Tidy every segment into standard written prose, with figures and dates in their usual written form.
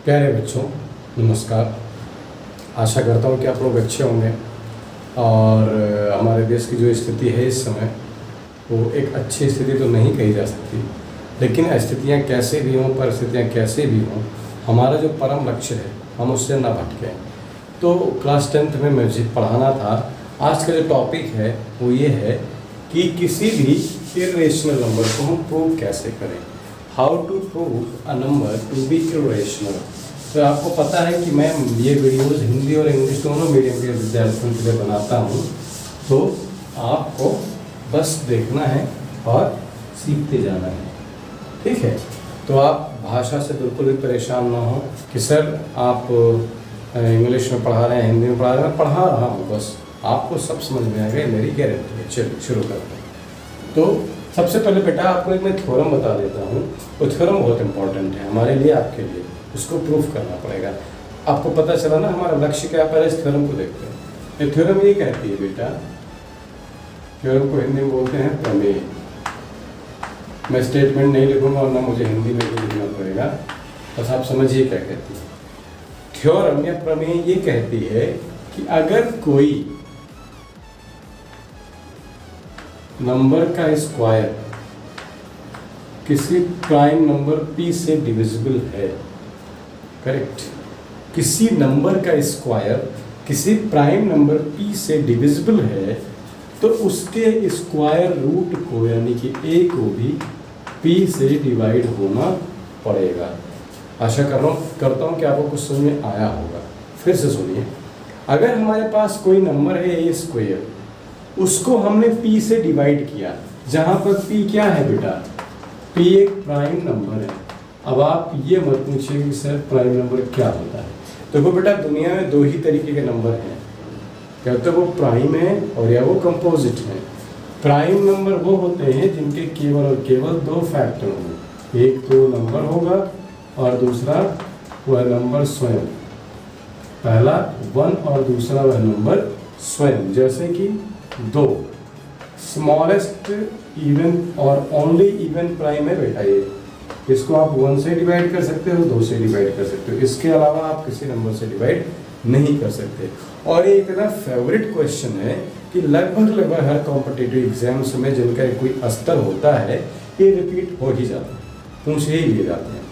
प्यारे बच्चों, नमस्कार। आशा करता हूँ कि आप लोग अच्छे होंगे और हमारे देश की जो स्थिति है इस समय वो एक अच्छी स्थिति तो नहीं कही जा सकती, लेकिन स्थितियाँ कैसे भी हों, परिस्थितियाँ कैसे भी हों, हमारा जो परम लक्ष्य है हम उससे ना भटकें। तो क्लास 10th में मुझे पढ़ाना था। आज का जो टॉपिक है वो ये है कि किसी भी इर्रेशनल नंबर को हम प्रूव कैसे करें। How to prove a number to be irrational. तो आपको पता है कि मैं ये वीडियोज़ हिंदी और इंग्लिश दोनों मीडियम के विद्यार्थियों के लिए बनाता हूँ, तो आपको बस देखना है और सीखते जाना है, ठीक है। तो आप भाषा से बिल्कुल भी परेशान ना हो कि सर आप इंग्लिश में पढ़ा रहे हैं, हिंदी में पढ़ा रहे हैं। मैं पढ़ा रहा हूँ, बस आपको सब समझ में आ गया, मेरी गारंटी है। चलिए शुरू करते हैं। तो सबसे पहले बेटा आपको एक मैं थ्योरम बता देता हूँ। वो थ्योरम बहुत इंपॉर्टेंट है हमारे लिए, आपके लिए। उसको प्रूफ करना पड़ेगा। आपको पता चला ना हमारा लक्ष्य क्या है। पहले इस थ्योरम को देखते हैं। ये थ्योरम ये कहती है बेटा, थ्योरम को हिंदी में बोलते हैं प्रमेय। मैं स्टेटमेंट नहीं लिखूंगा और ना मुझे हिंदी में भी लिखना पड़ेगा, बस आप समझिए क्या कहती है। थ्योरम या प्रमेय ये कहती है कि अगर कोई नंबर का स्क्वायर किसी प्राइम नंबर p से डिविजिबल है, करेक्ट, किसी नंबर का स्क्वायर किसी प्राइम नंबर p से डिविजिबल है, तो उसके स्क्वायर रूट को यानी कि a को भी p से डिवाइड होना पड़ेगा। आशा करता हूँ कि आपको कुछ समझ में आया होगा। फिर से सुनिए, अगर हमारे पास कोई नंबर है a स्क्वायर, उसको हमने p से डिवाइड किया, जहाँ पर p क्या है बेटा, p एक प्राइम नंबर है। अब आप ये मत पूछिए कि सर प्राइम नंबर क्या होता है। देखो बेटा, दुनिया में दो ही तरीके के नंबर हैं, क्या तो वो प्राइम है और या वो कंपोजिट है। प्राइम नंबर वो होते हैं जिनके केवल और केवल दो फैक्टर होंगे, एक तो नंबर होगा और दूसरा वह नंबर स्वयं। पहला 1 और दूसरा वह नंबर स्वयं। जैसे कि 2 स्मॉलेस्ट इवन और ओनली इवन प्राइम है बेटा ये। इसको आप 1 से डिवाइड कर सकते हो, 2 से डिवाइड कर सकते हो, इसके अलावा आप किसी नंबर से डिवाइड नहीं कर सकते। और ये इतना फेवरेट क्वेश्चन है कि लगभग हर कॉम्पिटिटिव एग्जाम्स में जिनका कोई स्तर होता है ये रिपीट हो ही जाता है, पूछ ही लिए जाते हैं।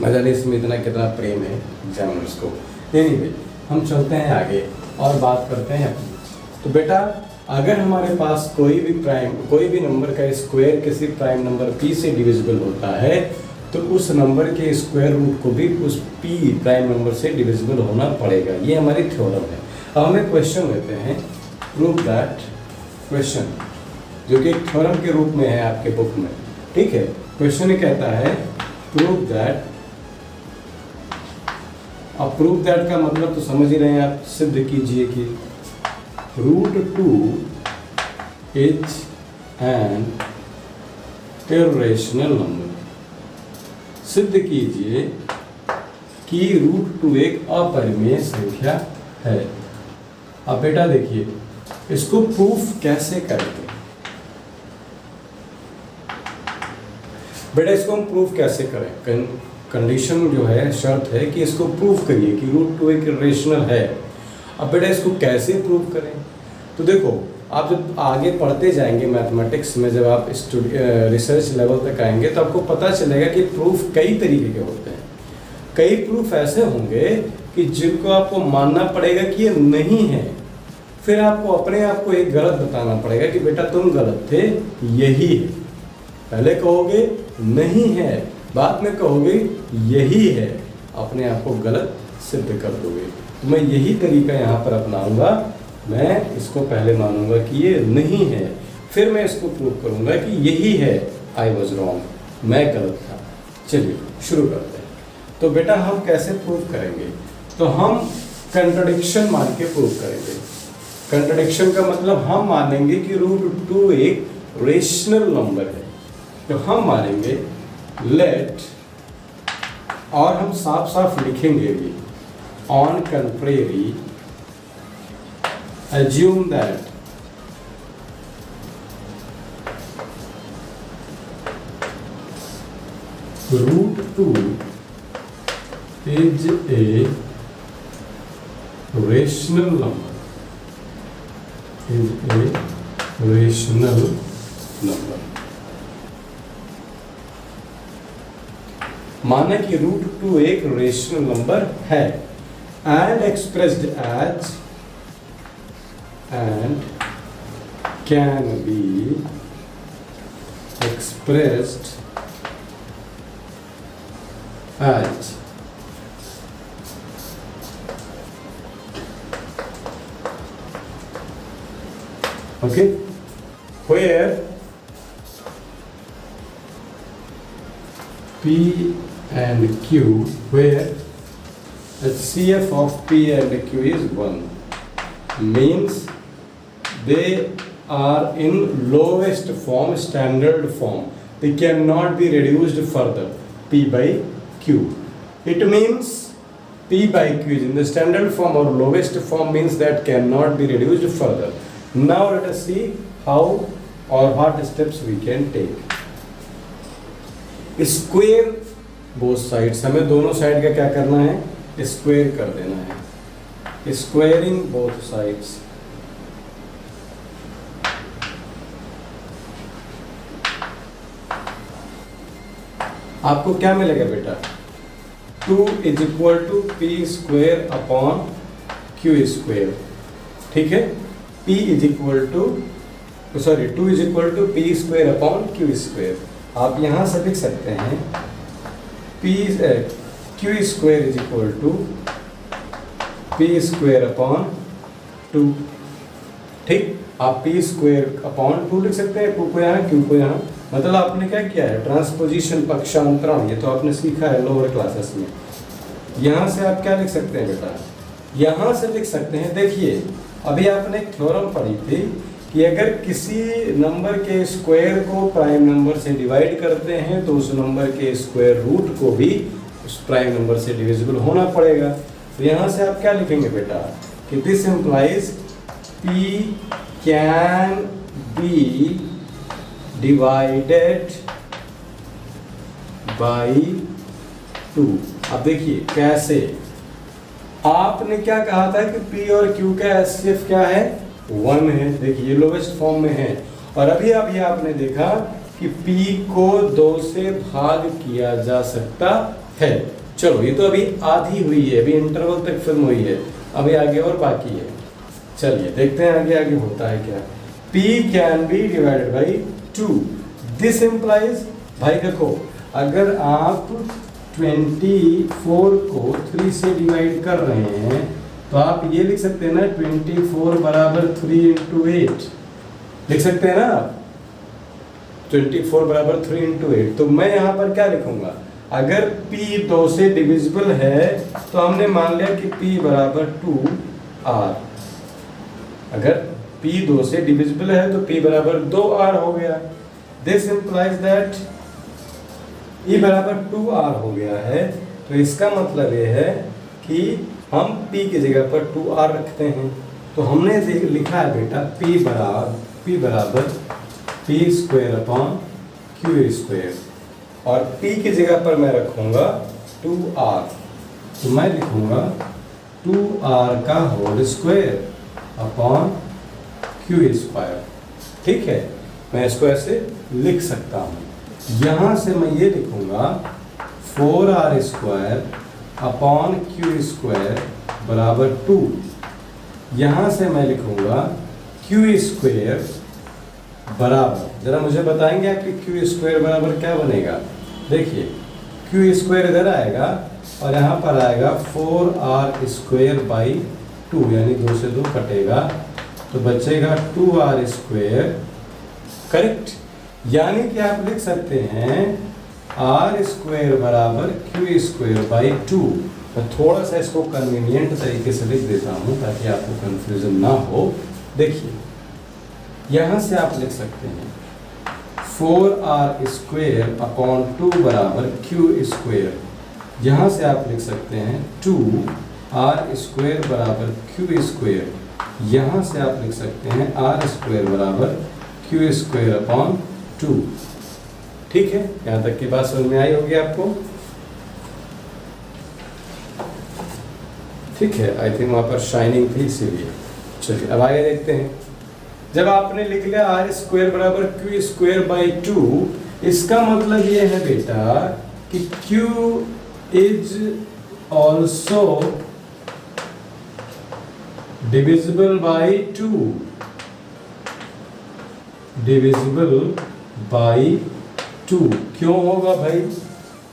न जाने इसमें इतना कितना प्रेम है एग्जामिनर्स को। एनीवे, हम चलते हैं आगे और बात करते हैं अपनी। तो बेटा, अगर हमारे पास कोई भी नंबर का स्क्वायर किसी प्राइम नंबर p से डिविजिबल होता है, तो उस नंबर के स्क्वायर रूट को भी उस p प्राइम नंबर से डिविजिबल होना पड़ेगा। ये हमारी थ्योरम है। अब हमें क्वेश्चन लेते हैं, प्रूव दैट क्वेश्चन, जो कि एक थ्योरम के रूप में है आपके बुक में, ठीक है। क्वेश्चन ये कहता है प्रूव दैट। अब प्रूव दैट का मतलब तो समझ ही रहे हैं आप, सिद्ध कीजिए कि √2 is an irrational number। सिद्ध कीजिए कि √2 एक अपरिमेय संख्या है। अब बेटा देखिए, इसको प्रूफ कैसे करेंगे बेटा, इसको हम प्रूफ कैसे करें। कंडीशन जो है, शर्त है कि इसको प्रूफ करिए कि √2 एक इर्रेशनल है। अब बेटा इसको कैसे प्रूव करें, तो देखो आप जब आगे पढ़ते जाएंगे मैथमेटिक्स में, जब आप रिसर्च लेवल तक आएंगे तो आपको पता चलेगा कि प्रूफ कई तरीके के होते हैं। कई प्रूफ ऐसे होंगे कि जिनको आपको मानना पड़ेगा कि ये नहीं है, फिर आपको अपने आप को एक गलत बताना पड़ेगा कि बेटा तुम गलत थे, यही है। पहले कहोगे नहीं है, बाद में कहोगे यही है, अपने आप को गलत सिद्ध कर दोगे। तो मैं यही तरीका यहाँ पर अपनाऊंगा। मैं इसको पहले मानूंगा कि ये नहीं है, फिर मैं इसको प्रूव करूंगा कि यही है। आई वॉज रॉन्ग, मैं गलत था। चलिए शुरू करते हैं। तो बेटा हम कैसे प्रूव करेंगे, तो हम कंट्राडिक्शन मान के प्रूव करेंगे। कंट्राडिक्शन का मतलब हम मानेंगे कि √2 एक रेशनल नंबर है। तो हम मानेंगे लेट, और हम साफ साफ लिखेंगे भी, on contrary assume that √2 is a rational number, is a rational number। माना कि √2 एक रेशनल नंबर है and expressed as and can be expressed as okay, where P and Q, where HCF of P and Q is 1, means they are in lowest form, standard form. They cannot be reduced further, P by Q. It means P by Q is in the standard form or lowest form, means that cannot be reduced further. Now let us see how or what steps we can take. Square both sides, हमें दोनों side का क्या करना है, square कर देना है, squaring both sides. आपको क्या मिलेगा बेटा, 2 is equal to P square upon Q square, ठीक है। P is equal to 2 is equal to P square upon Q square. आप यहां से लिख सकते हैं Q square is equal to P square upon 2, ठीक। आप पी स्क्वायर अपॉन 2 लिख सकते हैं, 2 को यहाँ, क्यू को यहाँ। मतलब आपने क्या किया है, ट्रांसपोजिशन, पक्षांतरण, ये तो आपने सीखा है लोअर क्लासेस में। यहाँ से आप क्या लिख सकते हैं बेटा, यहाँ से लिख सकते हैं, देखिए अभी आपने एक थ्योरम पढ़ी थी कि अगर किसी नंबर के स्क्वायर को प्राइम नंबर से डिवाइड करते हैं तो उस नंबर के स्क्वायर रूट को भी उस प्राइम नंबर से डिविजिबल होना पड़ेगा। तो यहाँ से आप क्या लिखेंगे बेटा कि this implies P can be divided by 2। अब देखिए कैसे, आपने क्या कहा था कि P और Q का HCF क्या है, 1 है। देखिए लोवेस्ट फॉर्म में है। और अभी आपने देखा कि P को 2 से भाग किया जा सकता है। चलो ये तो अभी आधी हुई है, अभी इंटरवल तक फिल्म हुई है, अभी आगे और बाकी है। चलिए देखते हैं आगे होता है क्या। P can be divided by 2, this implies, भाई देखो अगर आप 24 को 3 से डिवाइड कर रहे हैं तो आप ये लिख सकते हैं ना, 24 बराबर 3 इंटू 8 लिख सकते हैं ना आप, 24 बराबर 3 इंटू 8। तो मैं यहाँ पर क्या लिखूंगा, अगर P 2 से डिविजिबल है तो हमने मान लिया कि P बराबर 2R। अगर P 2 से डिविजिबल है तो P बराबर 2R हो गया। दिस इम्प्लाइज दैट E बराबर 2R हो गया है। तो इसका मतलब ये है कि हम P की जगह पर 2R रखते हैं। तो हमने लिखा है बेटा P बराबर P square upon Q square, और P की जगह पर मैं रखूँगा 2R। तो मैं लिखूँगा 2R का whole square upon Q square, ठीक है। मैं इसको ऐसे लिख सकता हूँ। यहाँ से मैं ये लिखूँगा 4R square upon Q square बराबर 2। यहाँ से मैं लिखूँगा Q स्क्वायर बराबर, जरा मुझे बताएंगे आप कि Q स्क्वायर बराबर क्या बनेगा। देखिए Q स्क्वायर इधर आएगा और यहाँ पर आएगा 4R स्क्वायर बाई 2, यानी 2 से 2 कटेगा तो बचेगा 2R स्क्वायर, करेक्ट। यानी कि आप लिख सकते हैं R स्क्वायर बराबर Q स्क्वायर बाई 2। मैं थोड़ा सा इसको कन्वीनियंट तरीके से लिख देता हूँ ताकि आपको कंफ्यूजन ना हो। देखिए यहाँ से आप लिख सकते हैं 4R स्क्वायर अपॉन 2 बराबर Q स्क्वायर। यहाँ से आप लिख सकते हैं 2R स्क्वायर बराबर Q स्क्वायर। यहाँ से आप लिख सकते हैं R स्क्वायर बराबर Q स्क्वायर अपॉन 2, ठीक है। यहाँ तक की बात समझ में आई होगी आपको। ठीक है, आई थिंक वहाँ पर शाइनिंग थी इसीलिए। चलिए अब आगे देखते हैं। जब आपने लिख लिया आर स्क्वायर बराबर क्यू स्क्वायर बाई 2, इसका मतलब ये है बेटा कि Q is also divisible by 2, divisible by 2। क्यों होगा भाई?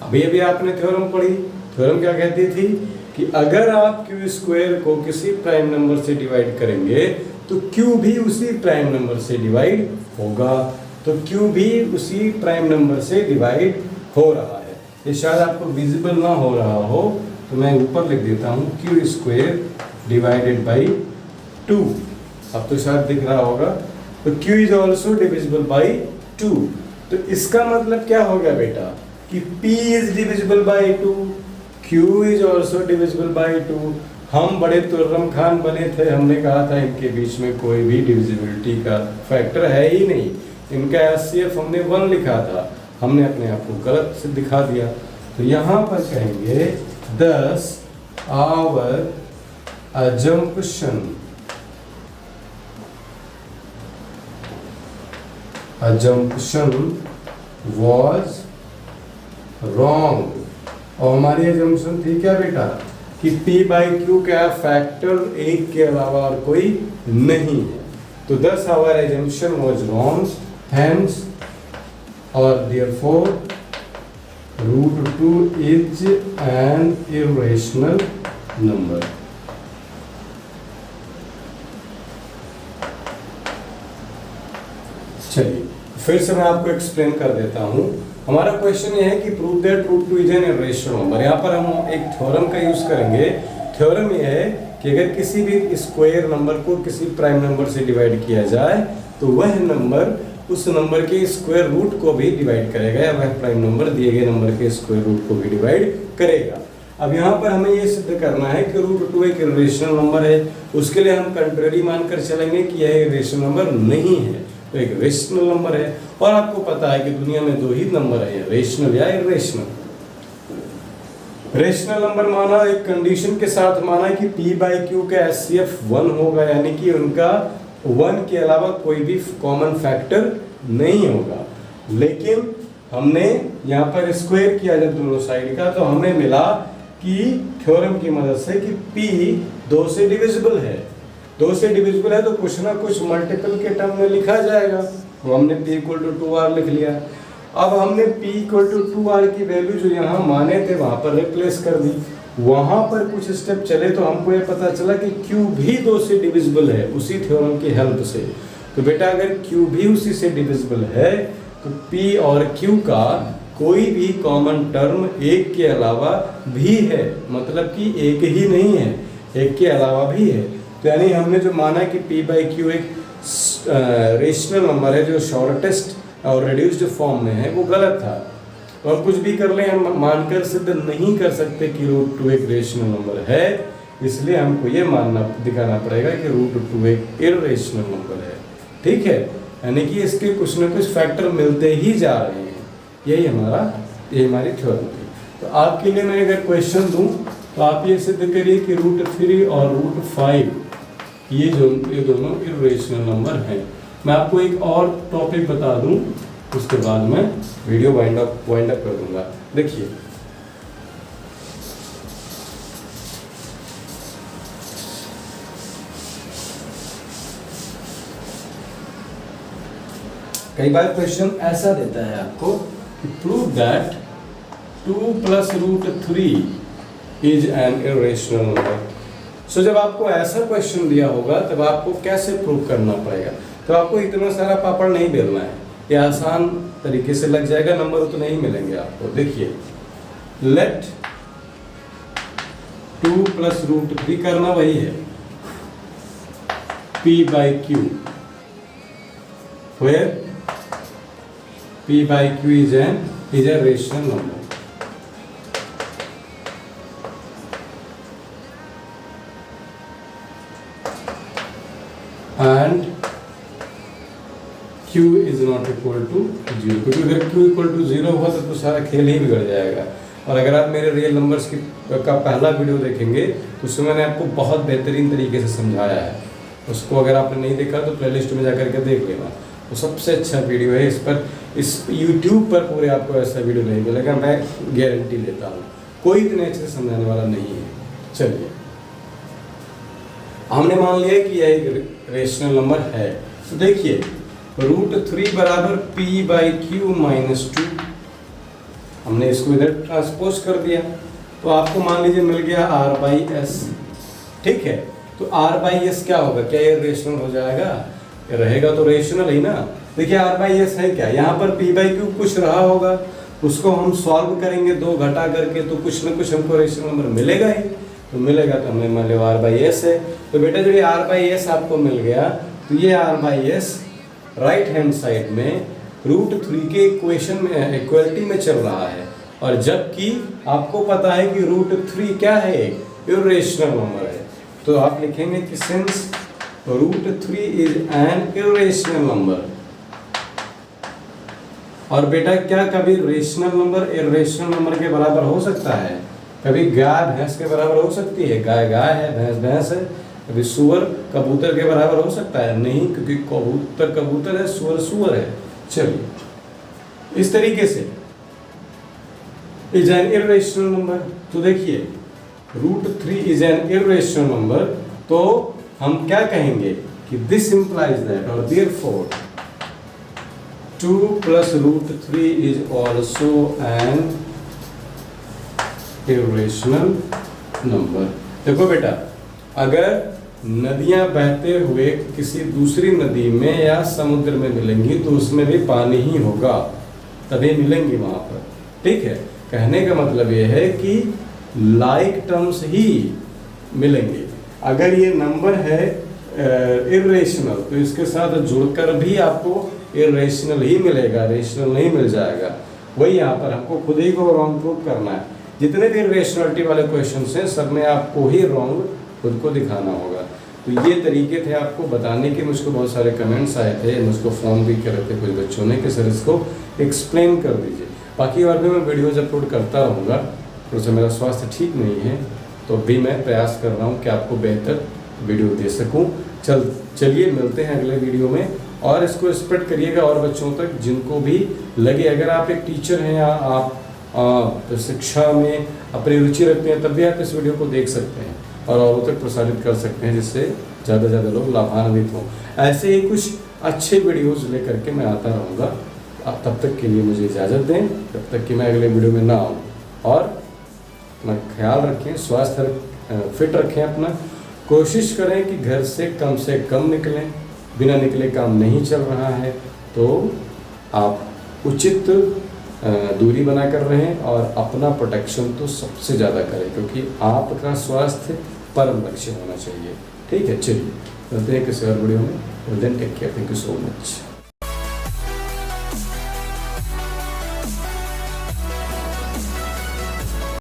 अभी अभी आपने थ्योरम पढ़ी। थ्योरम क्या कहती थी कि अगर आप क्यू स्क्वायर को किसी प्राइम नंबर से डिवाइड करेंगे तो क्यू भी उसी प्राइम नंबर से डिवाइड होगा। तो क्यू भी उसी प्राइम नंबर से डिवाइड हो रहा है। ये शायद आपको विजिबल ना हो रहा हो तो मैं ऊपर लिख देता हूँ क्यू स्क्वायर डिवाइडेड बाई 2। अब तो शायद दिख रहा होगा। तो q is also divisible by 2। तो इसका मतलब क्या हो गया बेटा कि p is divisible by 2, q is also divisible by 2। हम बड़े तुर्रम खान बने थे, हमने कहा था इनके बीच में कोई भी डिविजिबिलिटी का फैक्टर है ही नहीं। इनका एचसीएफ हमने 1 लिखा था, हमने अपने आप को गलत से दिखा दिया। तो यहाँ पर कहेंगे 10 आवर assumption was wrong। और हमारी assumption थी क्या बेटा कि P by Q का फैक्टर 1 के अलावा और कोई नहीं है। तो thus our assumption was wrong, hence or therefore √2 is an irrational number। चलिए फिर से मैं आपको एक्सप्लेन कर देता हूँ। हमारा क्वेश्चन ये है कि prove that √2 is an irrational number. यहाँ पर हम एक थ्योरम का यूज करेंगे। थ्योरम ये है कि अगर किसी भी स्क्वायर नंबर को किसी प्राइम नंबर से डिवाइड किया जाए तो वह नंबर उस नंबर के स्क्वायर रूट को भी डिवाइड करेगा, या वह प्राइम नंबर दिए गए नंबर के स्क्वायर रूट को भी डिवाइड करेगा। अब यहाँ पर हमें ये सिद्ध करना है कि √2 एक इरेशनल नंबर है। उसके लिए हम कंट्रेरी मानकर चलेंगे कि यह इरेशनल नंबर नहीं है, तो एक रेशनल नंबर है। और आपको पता है कि दुनिया में 2 ही नंबर है, रेशनल या इरेशनल। रेशनल नंबर माना एक कंडीशन के साथ माना कि P by Q का एचसीएफ 1 होगा, यानी कि उनका 1 के अलावा कोई भी कॉमन फैक्टर नहीं होगा। लेकिन हमने यहाँ पर स्क्वायर किया जब दोनों साइड का, तो हमें मिला कि थ्योरम की मदद से कि P 2 से डिविजिबल है। 2 से डिविजिबल है तो कुछ ना कुछ मल्टीपल के टर्म में लिखा जाएगा। तो हमने P = 2r लिख लिया। अब हमने P = 2r की वैल्यू जो यहाँ माने थे वहाँ पर रिप्लेस कर दी। वहाँ पर कुछ स्टेप चले तो हमको ये पता चला कि Q भी 2 से डिविजिबल है उसी थ्योरम की हेल्प से। तो बेटा अगर Q भी उसी से डिविजिबल है तो P और Q का कोई भी कॉमन टर्म 1 के अलावा भी है, मतलब कि एक ही नहीं है, 1 के अलावा भी है। तो यानी हमने जो माना कि P by Q एक रेशनल नंबर है जो शॉर्टेस्ट और रिड्यूस्ड फॉर्म में है, वो गलत था। और कुछ भी कर लें हम मानकर सिद्ध नहीं कर सकते कि √2 एक रेशनल नंबर है। इसलिए हमको ये मानना दिखाना पड़ेगा कि √2 एक इरेशनल नंबर है। ठीक है, यानी कि इसके कुछ ना कुछ फैक्टर मिलते ही जा रहे हैं। यही हमारी थ्योरम थी। तो आपके लिए मैं अगर क्वेश्चन दूं तो आप ये सिद्ध करिए कि √3 और √5 ये दोनों इरेशनल नंबर हैं। मैं आपको एक और टॉपिक बता दूं, उसके बाद मैं वीडियो वाइंड अप कर दूंगा। देखिए कई बार क्वेश्चन ऐसा देता है आपको कि prove that 2 + √3 is an irrational number. So जब आपको ऐसा क्वेश्चन दिया होगा तब आपको कैसे प्रूव करना पड़ेगा। तो आपको इतना सारा पापड़ नहीं बेलना है, ये आसान तरीके से लग जाएगा, नंबर उतने ही मिलेंगे आपको। देखिए लेट 2 + √3 करना वही है P by Q, where P by Q is a rational number। and Q is not equal to 0, क्योंकि अगर Q = 0 हुआ तो सारा खेल ही बिगड़ जाएगा। और अगर आप मेरे रियल नंबर्स का पहला वीडियो देखेंगे तो उसमें मैंने आपको बहुत बेहतरीन तरीके से समझाया है। उसको अगर आपने नहीं देखा तो प्लेलिस्ट में जाकर के देख लेना। तो सबसे अच्छा वीडियो है। इस यूट्यूब पर पूरे आपको ऐसा वीडियो नहीं मिलेगा, मैं गारंटी लेता हूँ। कोई इतने अच्छे से समझाने वाला नहीं है। चलिए, हमने मान लिया कि यह एक रेशनल नंबर है। तो देखिए √3 बराबर p/q - 2, हमने इसको इधर ट्रांसपोज कर दिया तो आपको मान लीजिए मिल गया r/s। ठीक है, तो r/s क्या होगा? क्या ये रेशनल हो जाएगा? रहेगा तो रेशनल ही ना। देखिए r/s है क्या, यहाँ पर p/q कुछ रहा होगा, उसको हम सॉल्व करेंगे 2 घटा करके, तो कुछ ना कुछ हमको रेशनल नंबर मिलेगा ही। तो मिलेगा तो हमने मान लिया r/s है। तो बेटा जो ये r/s आपको मिल गया, तो ये r/s राइट हैंड साइड में √3 के इक्वेशन में इक्वलिटी में चल रहा है। और जबकि आपको पता है कि √3 क्या है? इर्रेशनल नंबर है। तो आप लिखेंगे कि since √3 is N irrational number. और बेटा क्या कभी रेशनल नंबर इर्रेशनल नंबर के बराबर हो सकता है? कभी गाय भैंस के बराबर हो सकती है? गाय गाय है, भैंस भैंस है। कभी सुअर कबूतर के बराबर हो सकता है? नहीं, क्योंकि कबूतर कबूतर है, सुअर सुअर है। चलिए, इस तरीके से इज एन इर्रेशनल नंबर। तो देखिए √3 इज एन इर्रेशनल नंबर, तो हम क्या कहेंगे कि दिस इंप्लाइज दैट और therefore 2 + √3 is also an irrational number. देखो बेटा, अगर नदियां बहते हुए किसी दूसरी नदी में या समुद्र में मिलेंगी तो उसमें भी पानी ही होगा, तभी मिलेंगी वहां पर। ठीक है, कहने का मतलब यह है कि लाइक टर्म्स ही मिलेंगे। अगर ये नंबर है इर्रेशनल तो इसके साथ जुड़कर भी आपको इर्रेशनल ही मिलेगा, रेशनल नहीं मिल जाएगा। वही यहाँ पर हमको खुद ही को रॉन्ग प्रूव करना है। जितने भी इर्रेशनलिटी वाले क्वेश्चन हैं सब में आपको ही रॉन्ग खुद को दिखाना होगा। तो ये तरीके थे आपको बताने के। मुझको बहुत सारे कमेंट्स आए थे, मुझको फ़ोन भी कर रहे थे कुछ बच्चों ने कि सर इसको एक्सप्लेन कर दीजिए। बाकी और भी मैं वीडियोज़ अपलोड करता रहूँगा। थोड़ा सा मेरा स्वास्थ्य ठीक नहीं है तो भी मैं प्रयास कर रहा हूँ कि आपको बेहतर वीडियो दे सकूँ। चलिए मिलते हैं अगले वीडियो में, और इसको स्प्रेड करिएगा और बच्चों तक जिनको भी लगे। अगर आप एक टीचर हैं या आप शिक्षा में अपनी रुचि रखते हैं तब भी आप इस वीडियो को देख सकते हैं और औरों तक प्रसारित कर सकते हैं, जिससे ज़्यादा से ज़्यादा लोग लाभान्वित हों। ऐसे ही कुछ अच्छे वीडियोज़ लेकर के मैं आता रहूँगा। आप तब तक के लिए मुझे इजाज़त दें, तब तक कि मैं अगले वीडियो में ना आऊँ। और अपना ख्याल रखें, स्वास्थ्य फिट रखें अपना। कोशिश करें कि घर से कम निकलें। बिना निकले काम नहीं चल रहा है तो आप उचित दूरी बना कर रहें और अपना प्रोटेक्शन तो सबसे ज़्यादा करें, क्योंकि आपका स्वास्थ्य परम लक्ष्य होना चाहिए। ठीक है, चलिए मिलते हैं किसी और वीडियो में। Take care, thank you so much.